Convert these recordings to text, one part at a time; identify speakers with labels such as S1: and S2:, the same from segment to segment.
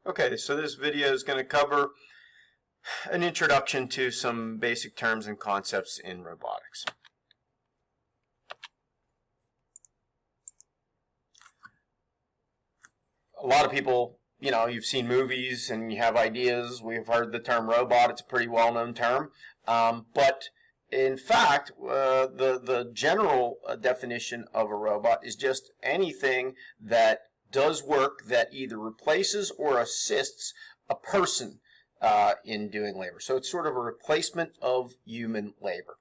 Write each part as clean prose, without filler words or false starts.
S1: Okay, so this video is going to cover an introduction to some basic terms and concepts in robotics. A lot of people, you've seen movies and you have ideas. We've heard the term robot. It's a pretty well-known term. But in fact, the general definition of a robot is just anything that does work that either replaces or assists a person in doing labor. So it's sort of a replacement of human labor.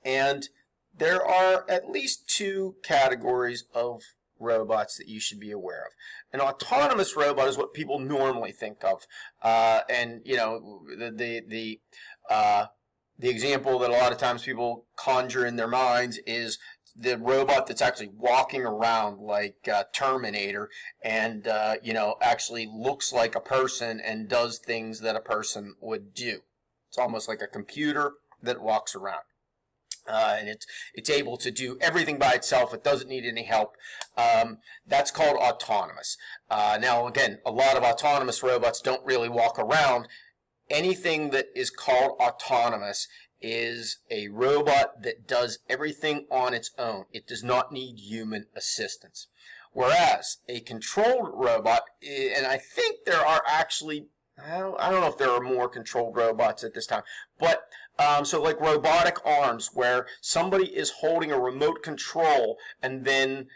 S1: And there are at least two categories of robots that you should be aware of. An autonomous robot is what people normally think of, and the example that a lot of times people conjure in their minds is the robot that's actually walking around like Terminator and actually looks like a person and does things that a person would do. It's almost like a computer that walks around. And it's able to do everything by itself. It doesn't need any help. That's called autonomous. Now, again, a lot of autonomous robots don't really walk around. Anything that is called autonomous is a robot that does everything on its own. It does not need human assistance. Whereas a controlled robot, and I think there are actually, I don't know if there are more controlled robots at this time, but so like robotic arms, where somebody is holding a remote control and then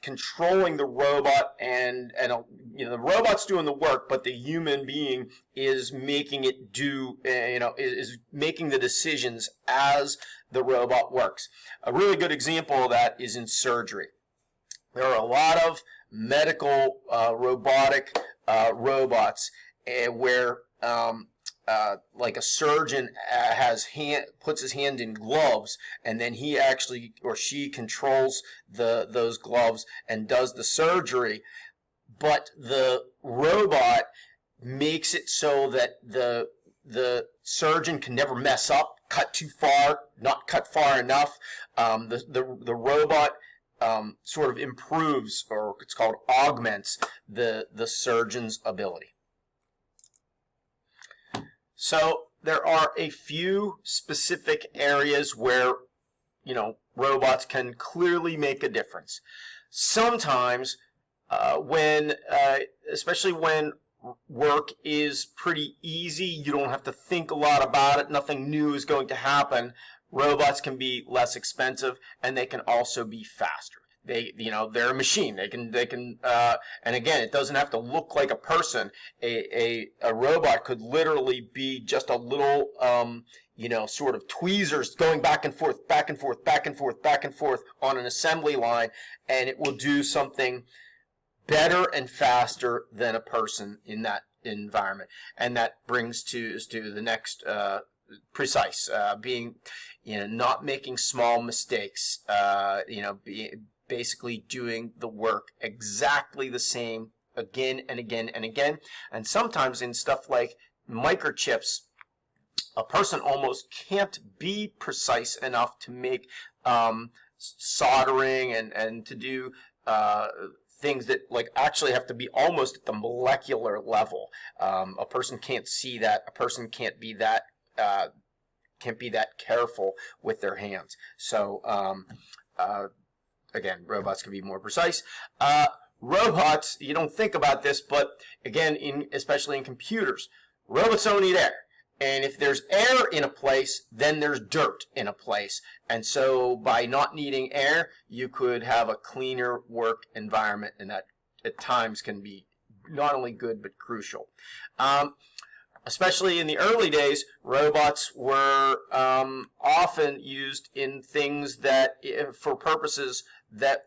S1: controlling the robot, and the robot's doing the work, but the human being is making it do, is making the decisions as the robot works. A really good example of that is in surgery. There are a lot of medical robotic robots where like a surgeon puts his hand in gloves, and then he actually or she controls those gloves and does the surgery, but the robot makes it so that the surgeon can never mess up, cut too far, not cut far enough. The robot sort of improves, or it's called augments, the surgeon's ability. So there are a few specific areas where, robots can clearly make a difference. Sometimes especially when work is pretty easy, you don't have to think a lot about it, nothing new is going to happen, robots can be less expensive and they can also be faster. They're a machine. They can, and again, it doesn't have to look like a person. A robot could literally be just a little, sort of tweezers going back and forth, back and forth, back and forth, back and forth on an assembly line, and it will do something better and faster than a person in that environment. And that brings to the next, precise, being, not making small mistakes, basically doing the work exactly the same again and again and again. And sometimes in stuff like microchips, a person almost can't be precise enough to make soldering and to do things that actually have to be almost at the molecular level. A person can't see that. A person can't be that careful with their hands. So again, robots can be more precise. Robots, you don't think about this, but again, especially in computers, robots don't need air. And if there's air in a place, then there's dirt in a place. And so by not needing air, you could have a cleaner work environment, and that at times can be not only good but crucial. Especially in the early days, robots were often used in things for purposes that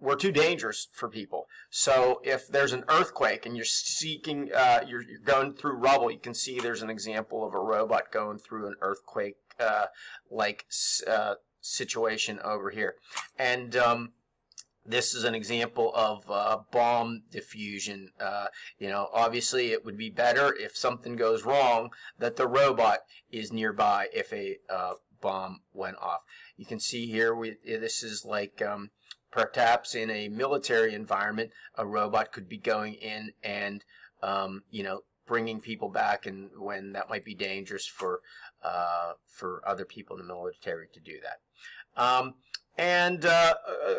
S1: were too dangerous for people. So if there's an earthquake and you're going through rubble, you can see there's an example of a robot going through an earthquake situation over here. And this is an example of bomb diffusion. Obviously it would be better if something goes wrong that the robot is nearby if a bomb went off. You can see here, this is like perhaps in a military environment, a robot could be going in and, bringing people back, and when that might be dangerous for other people in the military to do that.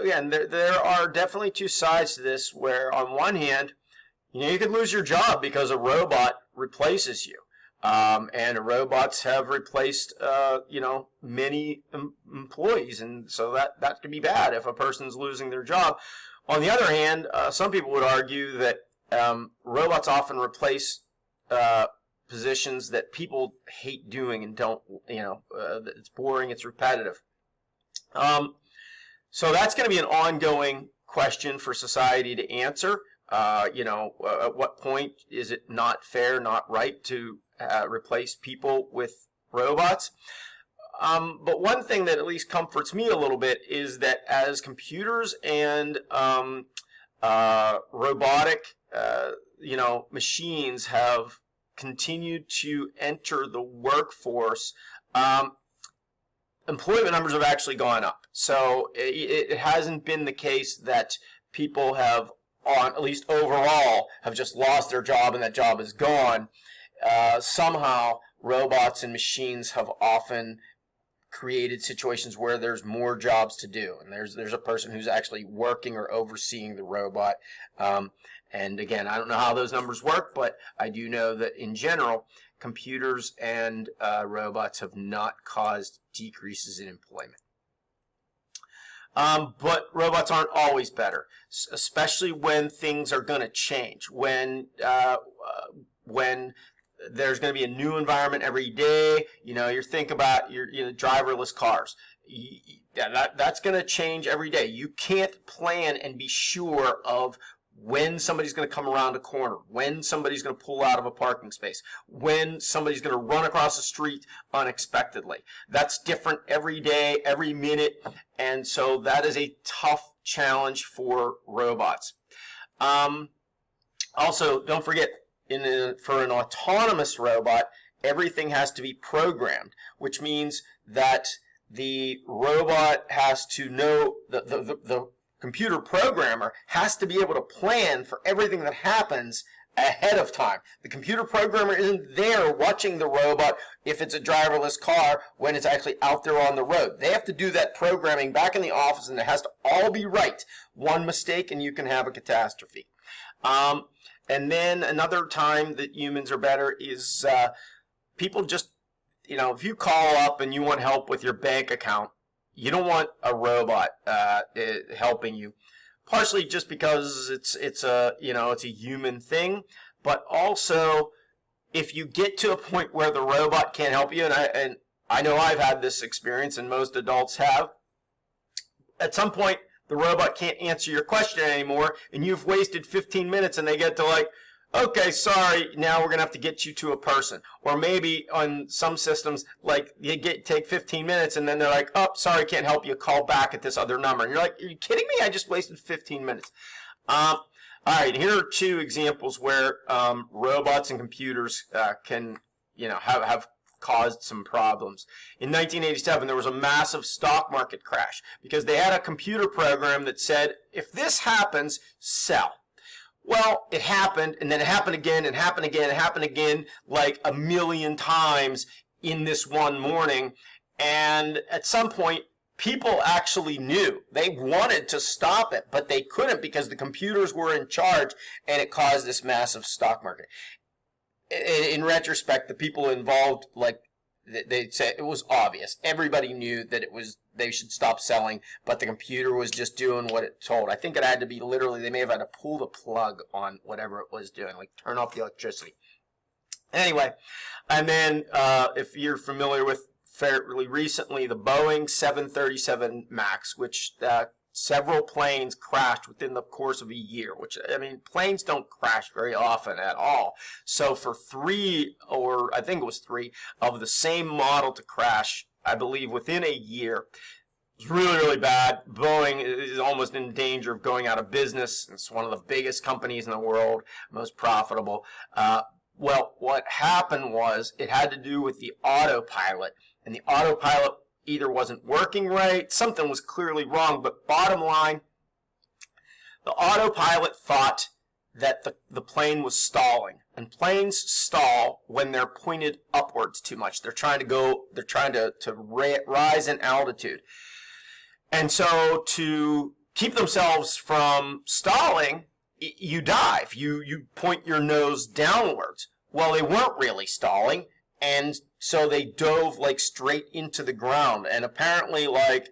S1: Again, there are definitely two sides to this, where on one hand, you could lose your job because a robot replaces you. And robots have replaced, many employees, and so that could be bad if a person's losing their job. On the other hand, some people would argue that robots often replace positions that people hate doing and don't, it's boring, it's repetitive. So that's going to be an ongoing question for society to answer. At what point is it not fair, not right to replace people with robots? But one thing that at least comforts me a little bit is that as computers and robotic, machines have continued to enter the workforce, employment numbers have actually gone up. So it hasn't been the case that people have, at least overall, have just lost their job and that job is gone. Somehow robots and machines have often created situations where there's more jobs to do, and there's a person who's actually working or overseeing the robot. And again, I don't know how those numbers work, but I do know that in general, computers and robots have not caused decreases in employment. But robots aren't always better, especially when things are going to change. When there's going to be a new environment every day, you think about your driverless cars. That's going to change every day. You can't plan and be sure of when somebody's going to come around a corner, when somebody's going to pull out of a parking space, when somebody's going to run across the street unexpectedly. That's different every day, every minute, and so that is a tough challenge for robots. Also, don't forget, for an autonomous robot, everything has to be programmed, which means that the robot has to know, the computer programmer has to be able to plan for everything that happens ahead of time. The computer programmer isn't there watching the robot if it's a driverless car when it's actually out there on the road. They have to do that programming back in the office, and it has to all be right. One mistake and you can have a catastrophe. And then another time that humans are better is people just, if you call up and you want help with your bank account, you don't want a robot helping you. Partially just because it's a human thing, but also if you get to a point where the robot can't help you, and I know I've had this experience, and most adults have. At some point, the robot can't answer your question anymore, and you've wasted 15 minutes, and they get to okay, sorry, now we're going to have to get you to a person. Or maybe on some systems, take 15 minutes, and then they're like, oh, sorry, can't help you, call back at this other number. And you're like, are you kidding me? I just wasted 15 minutes. All right, here are two examples where robots and computers can, have caused some problems. In 1987, there was a massive stock market crash because they had a computer program that said, if this happens, sell. Well, it happened, and then it happened again, and happened again, and happened again, like a million times in this one morning. And at some point, people actually knew. They wanted to stop it, but they couldn't because the computers were in charge, and it caused this massive stock market. In retrospect, the people involved, they said it was obvious. Everybody knew that they should stop selling, but the computer was just doing what it told. I think it had to be literally, they may have had to pull the plug on whatever it was doing, like turn off the electricity. Anyway, and then if you're familiar with fairly recently, the Boeing 737 MAX, which several planes crashed within the course of a year, which, planes don't crash very often at all. So for three of the same model to crash, I believe within a year, it's really, really bad. Boeing is almost in danger of going out of business. It's one of the biggest companies in the world, most profitable. Well, what happened was it had to do with the autopilot, and the autopilot either wasn't working right, something was clearly wrong, but bottom line, The autopilot thought that the plane was stalling, and planes stall when they're pointed upwards too much. They're trying to rise in altitude. And so to keep themselves from stalling, you dive. You point your nose downwards. Well, they weren't really stalling, and so they dove like straight into the ground. And apparently, like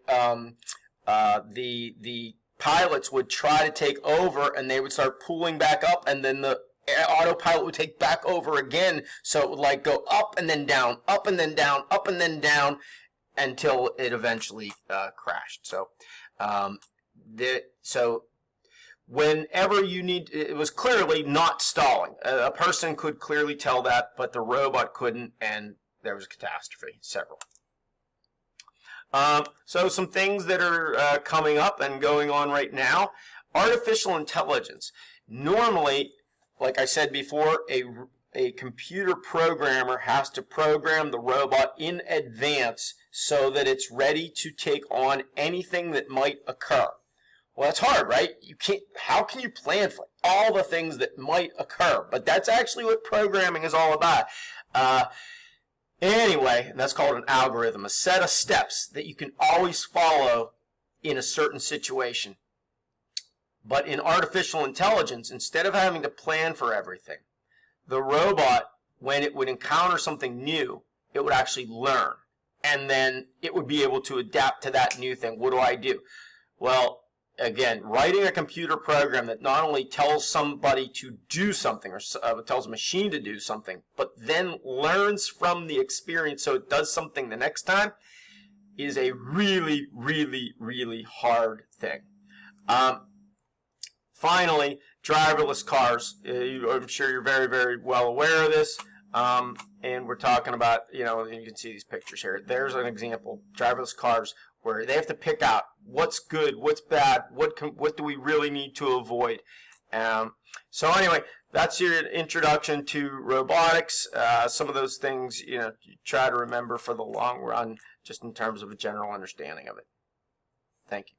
S1: the pilots would try to take over, and they would start pulling back up, and then the autopilot would take back over again. So it would like go up and then down, up and then down, up and then down, until it eventually crashed. So, whenever you need, it was clearly not stalling. A person could clearly tell that, but the robot couldn't, and there was a catastrophe, several. So some things that are coming up and going on right now. Artificial intelligence. Normally, like I said before, a computer programmer has to program the robot in advance so that it's ready to take on anything that might occur. Well, that's hard, right? How can you plan for all the things that might occur? But that's actually what programming is all about. Anyway, that's called an algorithm, a set of steps that you can always follow in a certain situation. But in artificial intelligence, instead of having to plan for everything, the robot, when it would encounter something new, it would actually learn. And then it would be able to adapt to that new thing. What do I do? Well, again, writing a computer program that not only tells somebody to do something or tells a machine to do something, but then learns from the experience so it does something the next time is a really, really, really hard thing. Finally, driverless cars. I'm sure you're very, very well aware of this. And we're talking about, you can see these pictures here. There's an example, driverless cars, where they have to pick out what's good, what's bad, what do we really need to avoid. So anyway, that's your introduction to robotics. Some of those things, you try to remember for the long run, just in terms of a general understanding of it. Thank you.